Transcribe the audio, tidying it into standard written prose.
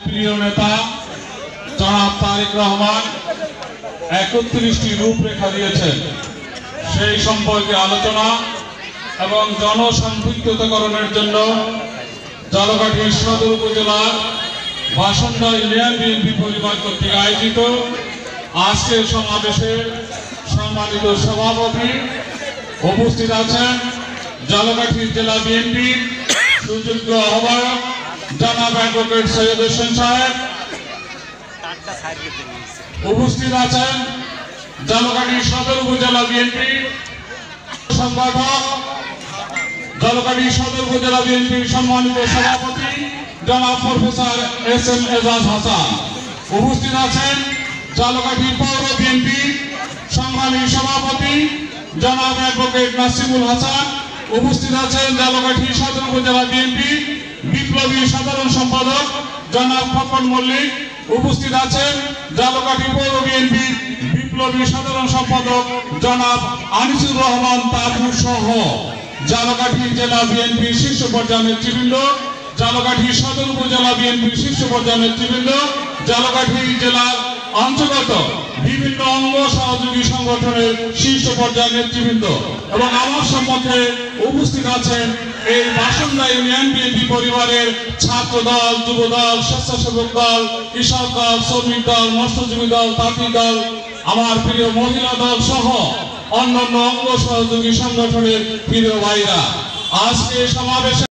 প্রিয় নেতা জনাব তারেক রহমান ৩১টি রূপরেখা দিয়েছেন, সেই সম্পর্কে আলোচনা এবং জনসম্পৃক্তকরণের জন্য ঝালকাঠি সদর উপজেলার বাসন্ডা ইউনিয়ন বিএনপি পরিবার কর্তৃক আয়োজিত আজকের সমাবেশে সম্মানিত সভাপতি উপস্থিত আছেন ঝালকাঠি জেলা বিএনপির সুযোগ্য আহ্বায়ক জনাব অ্যাডভোকেট সৈয়দ হোসেন সাহেব, উপস্থিত আছেন ঝালকাঠি সদর উপজেলা বিএনপির সংগঠক ঝালকাঠি সদর উপজেলা বিএনপির সম্মানিত সভাপতি জনাব প্রফেসর এস.এম. এজাজ হাসান, উপস্থিত আছেন ঝালকাঠি পৌর বিএনপির সংগ্রামী সভাপতি জনাব অ্যাডভোকেট নাসিমুল হাসান, উপস্থিত আছেন ঝালকাঠি সদর উপজেলা বিএনপি বিপ্লবী সাধারণ সম্পাদক জনাব খোকন মল্লিক, উপস্থিত আছেন ঝালকাঠি পৌর বিএনপি বিপ্লবী সাধারণ সম্পাদক জনাব আনিসুর রহমান তাজুর সহ ঝালকাঠি জেলা বিএনপির শীর্ষ পর্যায়ের নেতৃবৃন্দ, ঝালকাঠি সদর উপজেলা বিএনপির শীর্ষ পর্যায়ের নেতৃবৃন্দ, ঝালকাঠি জেলার অন্তর্গত বিভিন্ন অঙ্গ সহযোগী সংগঠনের শীর্ষ পর্যায়ের নেতৃবৃন্দ এবং আমার সম্মুখে উপস্থিত আছেন এই বাসন্ডা ইউনিয়ন বিএনপি পরিবারের ছাত্র দল, যুব দল, স্বেচ্ছাসেবক দল, কৃষক দল, শ্রমিক দল, মৎস্যজীবী দল, তাঁতি দল, আমার প্রিয় মহিলা দল সহ অন্যান্য অঙ্গ সহযোগী সংগঠনের প্রিয় ভাইরা, আজকে সমাবেশে